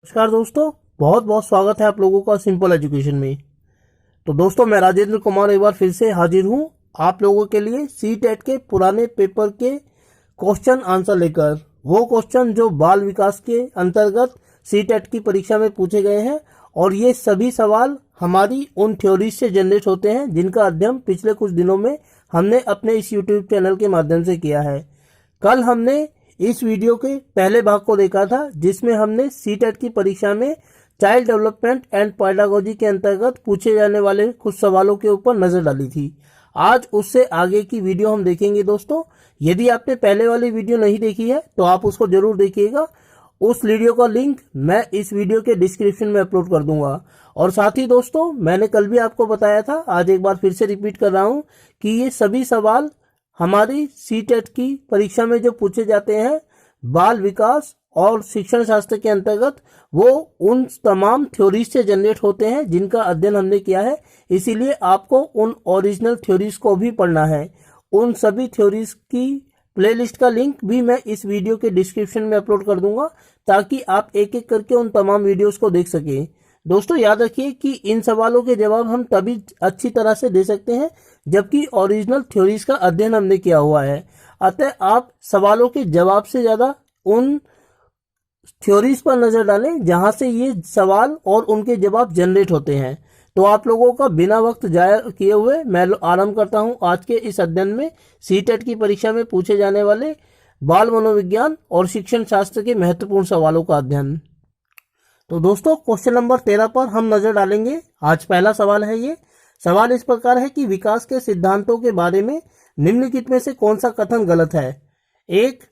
नमस्कार दोस्तों, बहुत बहुत स्वागत है आप लोगों का सिंपल एजुकेशन में। तो दोस्तों, मैं राजेंद्र कुमार एक बार फिर से हाजिर हूं आप लोगों के लिए सी टेट के पुराने पेपर के क्वेश्चन आंसर लेकर। वो क्वेश्चन जो बाल विकास के अंतर्गत सी टेट की परीक्षा में पूछे गए हैं, और ये सभी सवाल हमारी उन थ्योरीज से जनरेट होते हैं जिनका अध्ययन पिछले कुछ दिनों में हमने अपने इस यूट्यूब चैनल के माध्यम से किया है। कल हमने इस वीडियो के पहले भाग को देखा था जिसमें हमने सी टेट की परीक्षा में चाइल्ड डेवलपमेंट एंड पेडागोजी के अंतर्गत पूछे जाने वाले कुछ सवालों के ऊपर नजर डाली थी। आज उससे आगे की वीडियो हम देखेंगे दोस्तों। यदि आपने पहले वाली वीडियो नहीं देखी है तो आप उसको जरूर देखिएगा। उस वीडियो का लिंक मैं इस वीडियो के डिस्क्रिप्शन में अपलोड कर दूंगा। और साथ ही दोस्तों, मैंने कल भी आपको बताया था, आज एक बार फिर से रिपीट कर रहा हूं कि ये सभी सवाल हमारी सी टेट की परीक्षा में जो पूछे जाते हैं बाल विकास और शिक्षण शास्त्र के अंतर्गत, वो उन तमाम थ्योरीज से जनरेट होते हैं जिनका अध्ययन हमने किया है। इसीलिए आपको उन ओरिजिनल थ्योरीज को भी पढ़ना है। उन सभी थ्योरीज की प्लेलिस्ट का लिंक भी मैं इस वीडियो के डिस्क्रिप्शन में अपलोड कर दूंगा ताकि आप एक एक करके उन तमाम वीडियोस को देख सकें। दोस्तों, याद रखिए कि इन सवालों के जवाब हम तभी अच्छी तरह से दे सकते हैं जबकि ओरिजिनल थ्योरीज का अध्ययन हमने किया हुआ है। अतः आप सवालों के जवाब से ज्यादा उन थ्योरीज पर नजर डालें जहां से ये सवाल और उनके जवाब जनरेट होते हैं। तो आप लोगों का बिना वक्त जाया किए हुए मैं आरंभ करता हूं आज के इस अध्ययन में सी टेट की परीक्षा में पूछे जाने वाले बाल मनोविज्ञान और शिक्षण शास्त्र के महत्वपूर्ण सवालों का अध्ययन। तो दोस्तों, क्वेश्चन नंबर 13 पर हम नजर डालेंगे। आज पहला सवाल है। ये सवाल इस प्रकार है कि विकास के सिद्धांतों के बारे में निम्नलिखित में से कौन सा कथन गलत है। 1.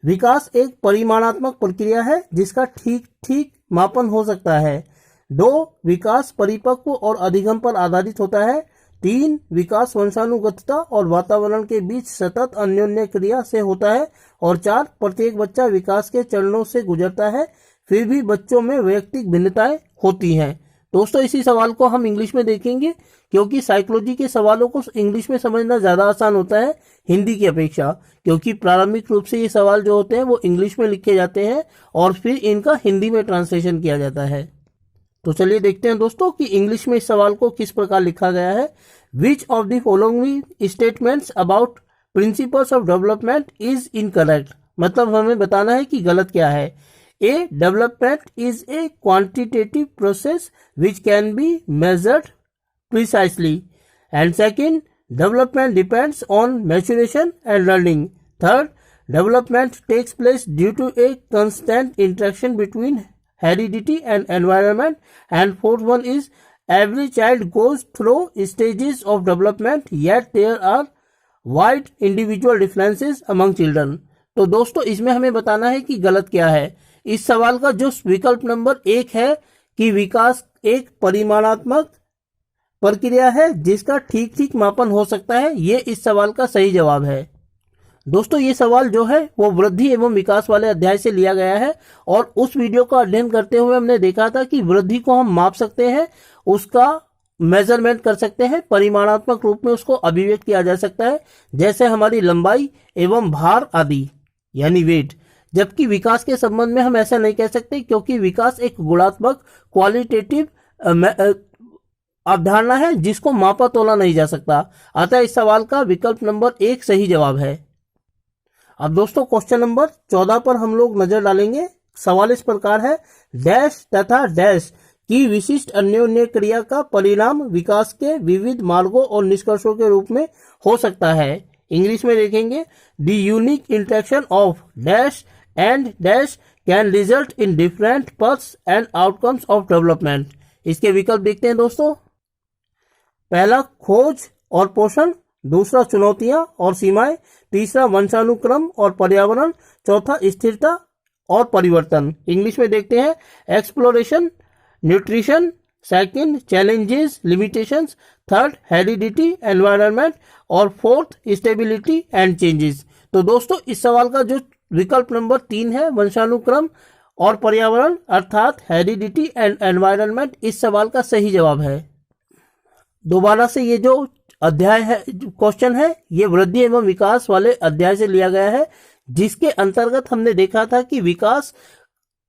विकास एक परिमाणात्मक प्रक्रिया है जिसका ठीक ठीक मापन हो सकता है। 2. विकास परिपक्व और अधिगम पर आधारित होता है। 3. विकास वंशानुगतता और वातावरण के बीच सतत अन्योन्य क्रिया से होता है। और 4. प्रत्येक बच्चा विकास के चरणों से गुजरता है, फिर भी बच्चों में वैयक्तिक भिन्नताएं होती हैं। दोस्तों, इसी सवाल को हम इंग्लिश में देखेंगे क्योंकि साइकोलॉजी के सवालों को इंग्लिश में समझना ज्यादा आसान होता है हिंदी की अपेक्षा, क्योंकि प्रारंभिक रूप से ये सवाल जो होते हैं वो इंग्लिश में लिखे जाते हैं और फिर इनका हिंदी में ट्रांसलेशन किया जाता है। तो चलिए देखते हैं दोस्तों कि इंग्लिश में इस सवाल को किस प्रकार लिखा गया है। Which of the following statements about principles of development is incorrect. मतलब हमें बताना है कि गलत क्या है। A. Development is a quantitative process which can be measured precisely. And second, development depends on maturation and learning. Third, development takes place due to a constant interaction between heredity and environment. And fourth one is every child goes through stages of development, yet there are wide individual differences among children. तो दोस्तों, इसमें हमें बताना है कि गलत क्या है। इस सवाल का जो विकल्प नंबर 1 है कि विकास एक परिमाणात्मक प्रक्रिया है जिसका ठीक ठीक मापन हो सकता है, ये इस सवाल का सही जवाब है। दोस्तों, ये सवाल जो है वो वृद्धि एवं विकास वाले अध्याय से लिया गया है और उस वीडियो का अध्ययन करते हुए हमने देखा था कि वृद्धि को हम माप सकते हैं, उसका मेजरमेंट कर सकते हैं, परिमाणात्मक रूप में उसको अभिव्यक्त किया जा सकता है, जैसे हमारी लंबाई एवं भार आदि, यानी वेट। जबकि विकास के संबंध में हम ऐसा नहीं कह सकते क्योंकि विकास एक गुणात्मक क्वालिटेटिव अवधारणा है जिसको मापा तोला नहीं जा सकता। अतः इस सवाल का विकल्प नंबर 1 सही जवाब है। अब दोस्तों, क्वेश्चन नंबर 14 पर हम लोग नजर डालेंगे। सवाल इस प्रकार है, डैश तथा डैश की विशिष्ट अन्योन्य क्रिया का परिणाम विकास के विविध मार्गों और निष्कर्षों के रूप में हो सकता है। इंग्लिश में देखेंगे, the unique interaction of dash and dash can result in different paths and outcomes of development. इसके विकल्प देखते हैं दोस्तों। पहला, खोज और पोषण। दूसरा, चुनौतियां और सीमाएं। तीसरा, वंशानुक्रम और पर्यावरण। चौथा, स्थिरता और परिवर्तन। इंग्लिश में देखते हैं, exploration, nutrition. Second, challenges, limitations. Third, heredity, environment. और फोर्थ, स्टेबिलिटी एंड चेंजेस। तो दोस्तों, इस सवाल का जो विकल्प नंबर 3 है, वंशानुक्रम और पर्यावरण अर्थात हेरिडिटी एंड एनवायरनमेंट, इस सवाल का सही जवाब है। दोबारा से ये जो अध्याय है, क्वेश्चन है, ये वृद्धि एवं विकास वाले अध्याय से लिया गया है जिसके अंतर्गत हमने देखा था कि विकास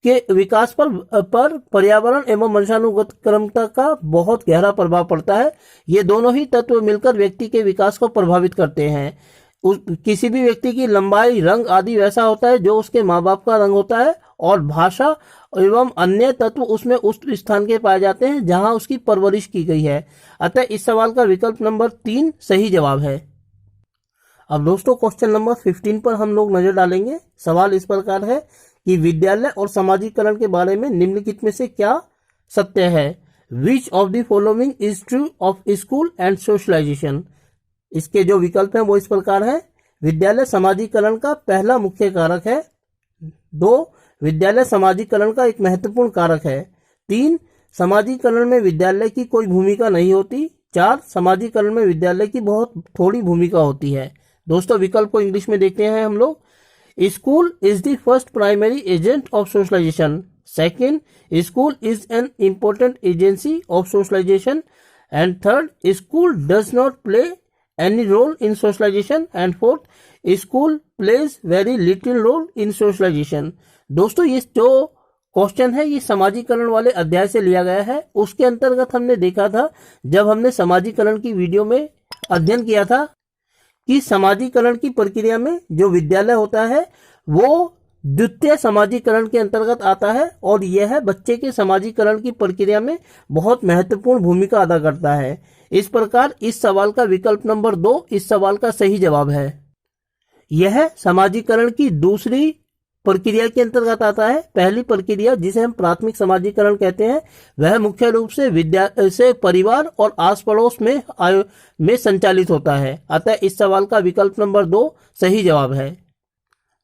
के विकास पर पर्यावरण एवं वंशानुगत क्रमता का बहुत गहरा प्रभाव पड़ता है। ये दोनों ही तत्व मिलकर व्यक्ति के विकास को प्रभावित करते हैं। किसी भी व्यक्ति की लंबाई, रंग आदि वैसा होता है जो उसके माँ बाप का रंग होता है, और भाषा एवं अन्य तत्व उसमें उस स्थान के पाए जाते हैं जहां उसकी परवरिश की गई है। अतः इस सवाल का विकल्प नंबर 3 सही जवाब है। अब दोस्तों क्वेश्चन नंबर 15 पर हम लोग नजर डालेंगे। सवाल इस प्रकार है कि विद्यालय और सामाजिकरण के बारे में निम्नलिखित में से क्या सत्य है? Which of the following is true of school and socialization? इसके जो विकल्प हैं वो इस प्रकार है। विद्यालय सामाजिकरण का पहला मुख्य कारक है। 2, विद्यालय सामाजिकरण का एक महत्वपूर्ण कारक है। 3, सामाजिकरण में विद्यालय की कोई भूमिका नहीं होती। 4, सामाजिकरण में विद्यालय की बहुत थोड़ी भूमिका होती है। दोस्तों विकल्प को इंग्लिश में देखते हैं हम लोग। School is the first primary agent of socialization. Second, school is an important agency of socialization. And third, school does not play any role in socialization. And fourth, school plays very little role in socialization. दोस्तों ये जो question है ये सामाजिकरण वाले अध्याय से लिया गया है। उसके अंतर्गत हमने देखा था, जब हमने सामाजिकरण की वीडियो में अध्ययन किया था, कि सामाजिकरण की प्रक्रिया में जो विद्यालय होता है वो द्वितीय सामाजिकरण के अंतर्गत आता है, और यह बच्चे के सामाजिकरण की प्रक्रिया में बहुत महत्वपूर्ण भूमिका अदा करता है। इस प्रकार इस सवाल का विकल्प नंबर 2 इस सवाल का सही जवाब है। यह सामाजिकरण की दूसरी प्रक्रिया के अंतर्गत आता है। पहली प्रक्रिया जिसे हम प्राथमिक सामाजिकरण कहते हैं वह मुख्य रूप से परिवार और आस पड़ोस में संचालित होता है। अतः इस सवाल का विकल्प नंबर 2 सही जवाब है।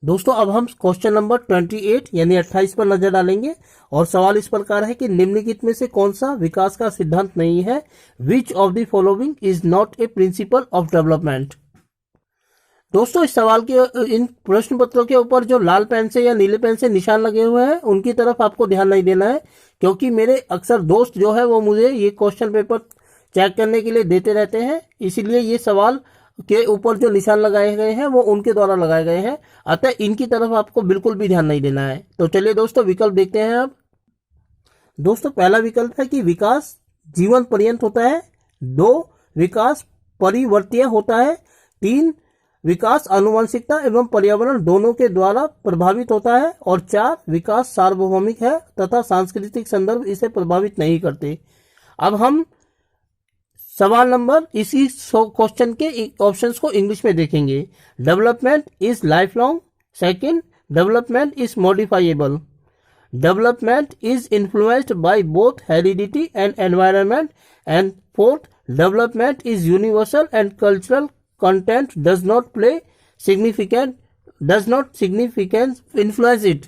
दोस्तों अब हम क्वेश्चन नंबर 28 यानी 28 पर नजर डालेंगे, और सवाल इस प्रकार है कि निम्नलिखित में से कौन सा विकास का सिद्धांत नहीं है? Which of the following is not a principle of development? दोस्तों इस सवाल के इन प्रश्न पत्रों के ऊपर जो लाल पेन से या नीले पेन से निशान लगे हुए हैं उनकी तरफ आपको ध्यान नहीं देना है, क्योंकि मेरे अक्सर दोस्त जो है वो मुझे ये क्वेश्चन पेपर चेक करने के लिए देते रहते हैं, इसीलिए ये सवाल के ऊपर जो निशान लगाए गए हैं वो उनके द्वारा लगाए गए हैं। अतः इनकी तरफ आपको बिल्कुल भी ध्यान नहीं देना है। तो चलिए दोस्तों विकल्प देखते हैं। अब दोस्तों पहला विकल्प है कि विकास जीवन पर्यंत होता है। 2, विकास परिवर्तीय होता है। 3, विकास आनुवंशिकता एवं पर्यावरण दोनों के द्वारा प्रभावित होता है। और 4, विकास सार्वभौमिक है तथा सांस्कृतिक संदर्भ इसे प्रभावित नहीं करते। अब हम सवाल नंबर इसी क्वेश्चन के ऑप्शंस को इंग्लिश में देखेंगे। Development is life long. Second, development is modifiable. Development is influenced by both heredity and environment. And fourth, development is universal and cultural content does not significant influence it।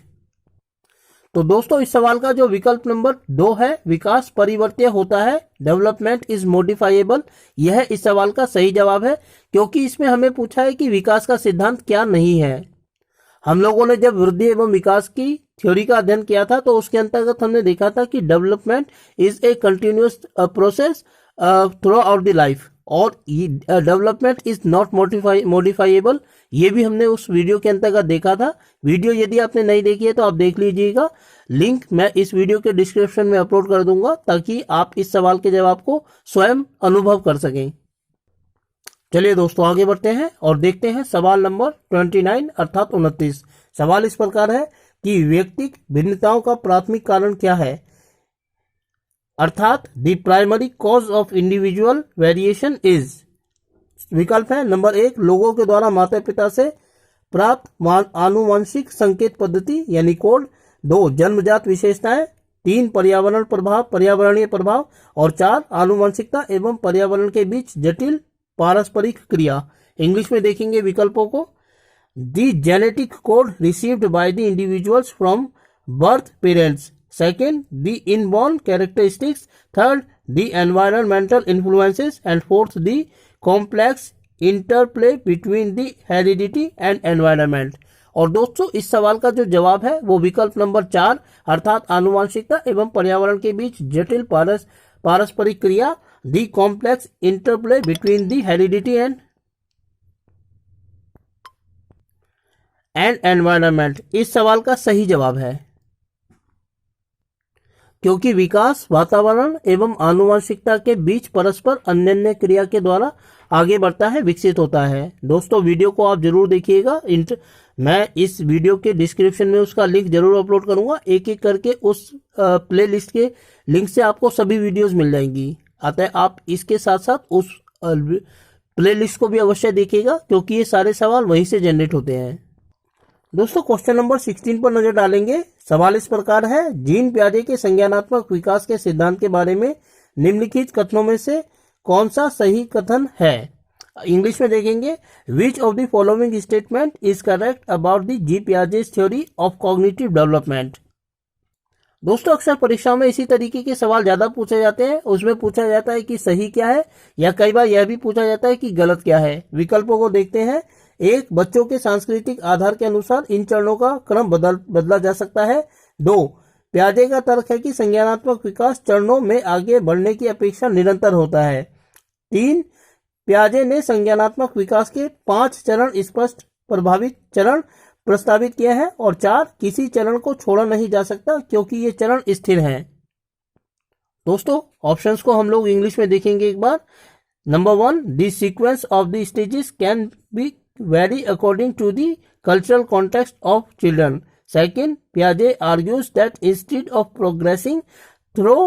तो दोस्तों इस सवाल का जो विकल्प नंबर 2 है, विकास परिवर्तीय होता है, डेवलपमेंट इज मॉडिफाइएबल, यह इस सवाल का सही जवाब है, क्योंकि इसमें हमें पूछा है कि विकास का सिद्धांत क्या नहीं है। हम लोगों ने जब वृद्धि एवं विकास की थ्योरी का अध्ययन किया था तो उसके अंतर्गत हमने देखा था कि development is a continuous process through out the life, और डेवलपमेंट इज नॉट मॉडिफाइएबल, ये भी हमने उस वीडियो के अंतर्गत देखा था। वीडियो यदि आपने नहीं देखी है तो आप देख लीजिएगा, लिंक मैं इस वीडियो के डिस्क्रिप्शन में अपलोड कर दूंगा ताकि आप इस सवाल के जवाब को स्वयं अनुभव कर सकें। चलिए दोस्तों आगे बढ़ते हैं और देखते हैं सवाल नंबर 29 अर्थात 29। सवाल इस प्रकार है कि व्यक्तिक भिन्नताओं का प्राथमिक कारण क्या है? अर्थात the primary cause of individual variation is. विकल्प है नंबर 1, लोगों के द्वारा माता पिता से प्राप्त आनुवंशिक संकेत पद्धति यानी कोड। 2, जन्मजात विशेषताएं। 3, पर्यावरणीय प्रभाव। और 4, आनुवंशिकता एवं पर्यावरण के बीच जटिल पारस्परिक क्रिया। इंग्लिश में देखेंगे विकल्पों को। The genetic code received by the individuals from birth parents. Second, the inborn characteristics. Third, the environmental influences. And fourth, the complex interplay between the heredity and environment। और दोस्तों इस सवाल का जो जवाब है वो विकल्प नंबर 4 अर्थात आनुवंशिकता एवं पर्यावरण के बीच जटिल पारस्परिक क्रिया, the complex interplay between the heredity and environment, इस सवाल का सही जवाब है। क्योंकि विकास वातावरण एवं आनुवंशिकता के बीच परस्पर अन्योन्य क्रिया के द्वारा आगे बढ़ता है, विकसित होता है। दोस्तों वीडियो को आप जरूर देखिएगा। मैं इस वीडियो के डिस्क्रिप्शन में उसका लिंक जरूर अपलोड करूंगा। एक एक करके उस प्लेलिस्ट के लिंक से आपको सभी वीडियोस मिल जाएंगी। अतः आप इसके साथ साथ उस प्लेलिस्ट को भी अवश्य देखिएगा, क्योंकि ये सारे सवाल वहीं से जनरेट होते हैं। दोस्तों क्वेश्चन नंबर 16 पर नजर डालेंगे। सवाल इस प्रकार है, जीन पियाजे के संज्ञानात्मक विकास के सिद्धांत के बारे में निम्नलिखित कथनों में से कौन सा सही कथन है। इंग्लिश में देखेंगे, which of the following statement is correct about the G Piaget's theory of cognitive development. दोस्तों अक्सर परीक्षाओं में इसी तरीके के सवाल ज्यादा पूछे जाते हैं। उसमें पूछा जाता है कि सही क्या है, या कई बार यह भी पूछा जाता है कि गलत क्या है। विकल्पों को देखते हैं। एक, बच्चों के सांस्कृतिक आधार के अनुसार इन चरणों का क्रम बदला जा सकता है। 2, पियाजे का तर्क है कि संज्ञानात्मक विकास चरणों में आगे बढ़ने की अपेक्षा निरंतर होता है। 3, पियाजे ने संज्ञानात्मक विकास के 5 चरण स्पष्ट प्रभावित चरण प्रस्तावित किए हैं। और 4, किसी चरण को छोड़ा नहीं जा सकता क्योंकि ये चरण स्थिर हैं। दोस्तों ऑप्शंस को हम लोग इंग्लिश में देखेंगे एक बार। Number 1, the sequence of the stages can be vary according to the cultural context of children. Second, Piaget argues that instead of progressing through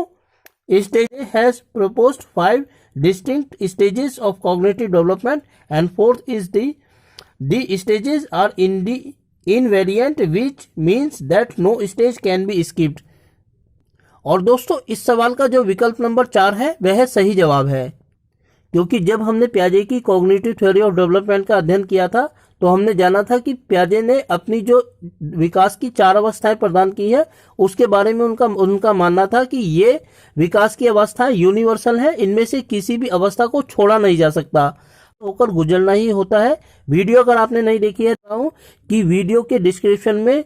stages has proposed 5 distinct stages of cognitive development. And fourth is the stages are invariant, which means that no stage can be skipped. और दोस्तों इस सवाल का जो विकल्प number 4 है वह सही जवाब है, क्योंकि जब हमने पियाजे की कॉग्निटिव थ्योरी ऑफ डेवलपमेंट का अध्ययन किया था तो हमने जाना था कि पियाजे ने अपनी जो विकास की 4 अवस्थाएं प्रदान की है उसके बारे में उनका मानना था कि ये विकास की अवस्थाएं यूनिवर्सल है, इनमें से किसी भी अवस्था को छोड़ा नहीं जा सकता, होकर गुजरना ही होता है। वीडियो अगर आपने नहीं देखी है तो कि वीडियो के डिस्क्रिप्शन में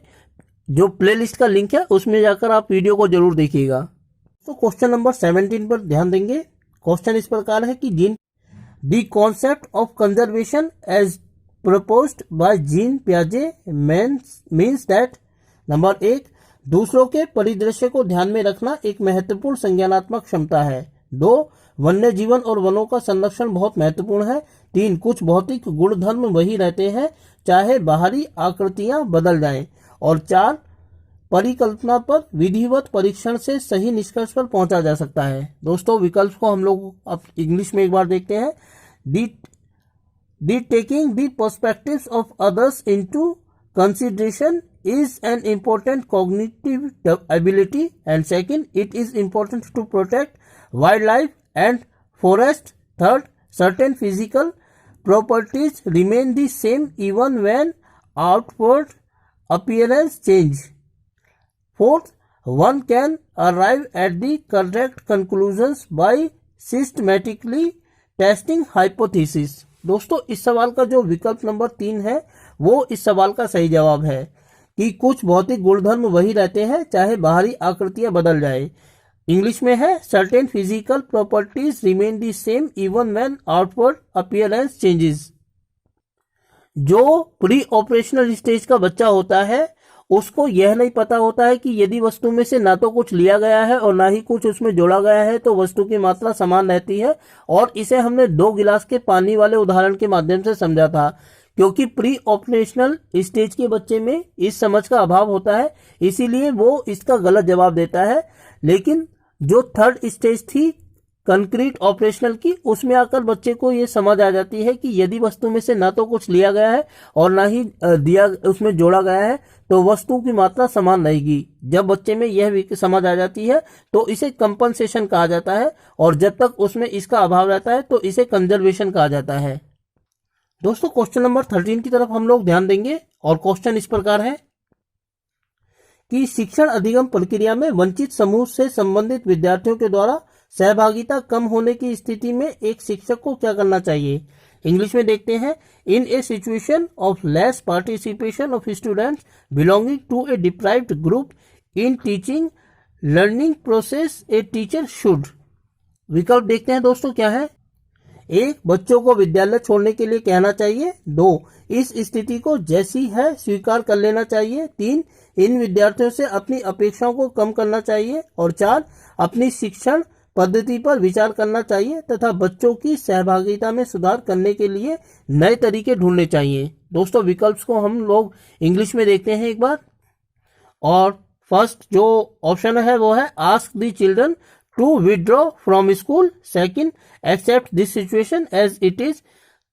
जो प्लेलिस्ट का लिंक है उसमें जाकर आप वीडियो को जरूर देखिएगा। तो क्वेश्चन नंबर 17 पर ध्यान देंगे। क्वेश्चन इस प्रकार है कि Jean the concept of conservation as proposed by Jean पियाजे मीन्स दैट। नंबर 1, दूसरों के परिदृश्य को ध्यान में रखना एक महत्वपूर्ण संज्ञानात्मक क्षमता है। 2, वन्य जीवन और वनों का संरक्षण बहुत महत्वपूर्ण है। 3, कुछ भौतिक गुणधर्म वही रहते हैं चाहे बाहरी आकृतियां बदल जाएं। और 4, परिकल्पना पर विधिवत परीक्षण से सही निष्कर्ष पर पहुंचा जा सकता है। दोस्तों विकल्प को हम लोग अब इंग्लिश में एक बार देखते हैं। The taking the perspectives of others into consideration is an important cognitive ability. And second, it is important to protect wildlife and forest. Third, certain physical properties remain the same even when outward appearance change. Fourth, one can arrive at the correct conclusions by systematically testing hypothesis. दोस्तों इस सवाल का जो विकल्प number 3 है वो इस सवाल का सही जवाब है कि कुछ भौतिक गुणधर्म वही रहते हैं चाहे बाहरी आकृतियां बदल जाए। इंग्लिश में है certain physical properties remain the same even when outward appearance changes. जो प्री ऑपरेशनल स्टेज का बच्चा होता है उसको यह नहीं पता होता है कि यदि वस्तु में से ना तो कुछ लिया गया है और ना ही कुछ उसमें जोड़ा गया है तो वस्तु की मात्रा समान रहती है। और इसे हमने 2 गिलास के पानी वाले उदाहरण के माध्यम से समझा था, क्योंकि प्री ऑपरेशनल स्टेज के बच्चे में इस समझ का अभाव होता है, इसीलिए वो इसका गलत जवाब देता है। लेकिन जो थर्ड स्टेज थी कंक्रीट ऑपरेशनल की, उसमें आकर बच्चे को ये समझ आ जाती है कि यदि वस्तु में से ना तो कुछ लिया गया है और ना ही दिया उसमें जोड़ा गया है तो वस्तु की मात्रा समान रहेगी। जब बच्चे में यह समझ आ जाती है तो इसे कंपनसेशन कहा जाता है, और जब तक उसमें इसका अभाव रहता है तो इसे कंजर्वेशन कहा जाता है। दोस्तों क्वेश्चन नंबर 13 की तरफ हम लोग ध्यान देंगे, और क्वेश्चन इस प्रकार है कि शिक्षण अधिगम प्रक्रिया में वंचित समूह से संबंधित विद्यार्थियों के द्वारा सहभागिता कम होने की स्थिति में एक शिक्षक को क्या करना चाहिए। इंग्लिश में देखते हैं, in a situation of less participation of students belonging to a deprived group in teaching learning process a teacher should. विकल्प देखते हैं दोस्तों क्या है। 1. बच्चों को विद्यालय छोड़ने के लिए कहना चाहिए। 2. इस स्थिति को जैसी है स्वीकार कर लेना चाहिए। 3. इन विद्यार्थियों से अपनी अपेक्षाओं को कम करना चाहिए। और 4. अपनी शिक्षण पद्धति पर विचार करना चाहिए तथा बच्चों की सहभागिता में सुधार करने के लिए नए तरीके ढूंढने चाहिए। दोस्तों, विकल्प को हम लोग इंग्लिश में देखते हैं एक बार। और फर्स्ट जो ऑप्शन है वो है ask the children to withdraw from school. Second, accept this situation as it is.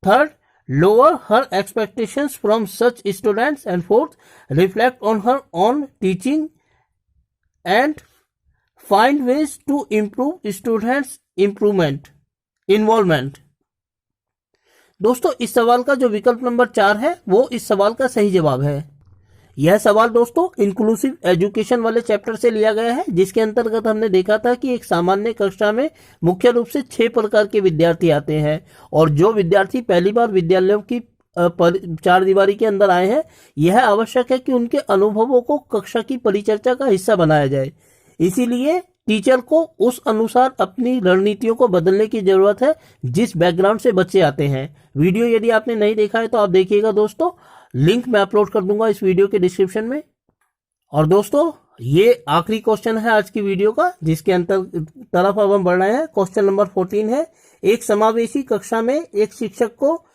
Third, lower her expectations from such students. And fourth, reflect on her own teaching and find ways to improve students involvement। दोस्तों, इस सवाल का जो विकल्प number 4 है वो इस सवाल का सही जवाब है। यह सवाल दोस्तों इंक्लूसिव एजुकेशन वाले चैप्टर से लिया गया है, जिसके अंतर्गत हमने देखा था कि एक सामान्य कक्षा में मुख्य रूप से 6 प्रकार के विद्यार्थी आते हैं और जो विद्यार्थी पहली बार विद्यालयों की चार दीवारी के अंदर आए हैं, यह आवश्यक है कि उनके अनुभवों को कक्षा की परिचर्चा का हिस्सा बनाया जाए। इसीलिए टीचर को उस अनुसार अपनी रणनीतियों को बदलने की जरूरत है जिस बैकग्राउंड से बच्चे आते हैं। वीडियो यदि आपने नहीं देखा है तो आप देखिएगा दोस्तों, लिंक मैं अपलोड कर दूंगा इस वीडियो के डिस्क्रिप्शन में। और दोस्तों, ये आखिरी क्वेश्चन है आज की वीडियो का, जिसके तरफ अब हम बढ़ रहे हैं। क्वेश्चन नंबर 14 है, एक समावेशी कक्षा में एक शिक्षक को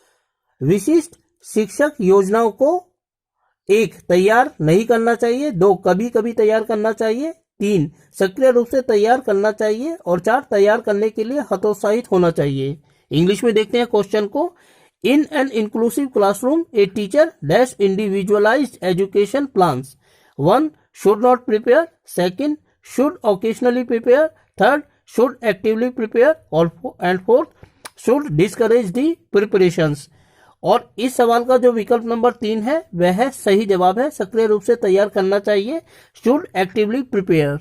विशिष्ट शिक्षक योजनाओं को 1. तैयार नहीं करना चाहिए। 2. कभी कभी तैयार करना चाहिए। 3. सक्रिय रूप से तैयार करना चाहिए। और 4. तैयार करने के लिए हतोत्साहित होना चाहिए। इंग्लिश में देखते हैं क्वेश्चन को। In an inclusive classroom, a teacher dash individualized education plans. 1. Should not prepare. 2. Should occasionally prepare. 3. Should actively prepare. And 4. Should discourage the preparations. और इस सवाल का जो विकल्प नंबर 3 है वह सही जवाब है। सक्रिय रूप से तैयार करना चाहिए। Should actively prepare।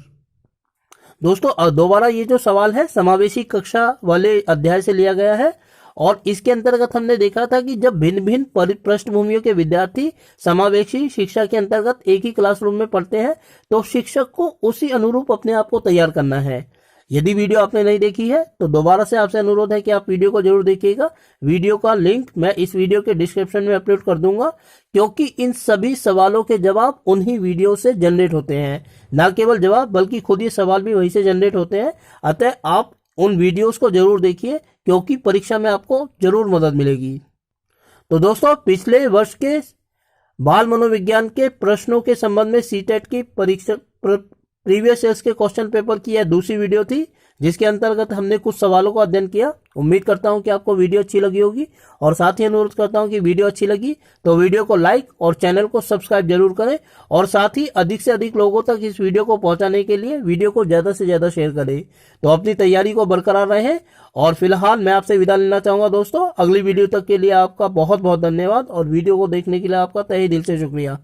दोस्तों, दोबारा ये जो सवाल है समावेशी कक्षा वाले अध्याय से लिया गया है और इसके अंतर्गत हमने देखा था कि जब भिन्न भिन्न पृष्ठभूमियों के विद्यार्थी समावेशी शिक्षा के अंतर्गत एक ही क्लासरूम में पढ़ते हैं तो शिक्षक को उसी अनुरूप अपने आप को तैयार करना है। यदि वीडियो आपने नहीं देखी है तो दोबारा से आपसे अनुरोध है कि आप वीडियो को जरूर देखिएगा। वीडियो का लिंक मैं इस वीडियो के डिस्क्रिप्शन में अपलोड कर दूंगा, क्योंकि इन सभी सवालों के जवाब उन्हीं वीडियो से जनरेट होते हैं। न केवल जवाब बल्कि खुद ये सवाल भी वहीं से जनरेट होते हैं। अतः आप उन वीडियोस को जरूर देखिए, क्योंकि परीक्षा में आपको जरूर मदद मिलेगी। तो दोस्तों, पिछले वर्ष के बाल मनोविज्ञान के प्रश्नों के संबंध में सीटेट की परीक्षा प्रीवियस ईयर्स के क्वेश्चन पेपर की यह दूसरी वीडियो थी, जिसके अंतर्गत हमने कुछ सवालों का अध्ययन किया। उम्मीद करता हूं कि आपको वीडियो अच्छी लगी होगी और साथ ही अनुरोध करता हूं कि वीडियो अच्छी लगी तो वीडियो को लाइक और चैनल को सब्सक्राइब जरूर करें और साथ ही अधिक से अधिक लोगों तक इस वीडियो को पहुंचाने के लिए वीडियो को ज्यादा से ज्यादा शेयर करें। तो अपनी तैयारी को बरकरार रहें और फिलहाल मैं आपसे विदा लेना चाहूंगा दोस्तों। अगली वीडियो तक के लिए आपका बहुत बहुत धन्यवाद और वीडियो को देखने के लिए आपका तहे दिल से शुक्रिया।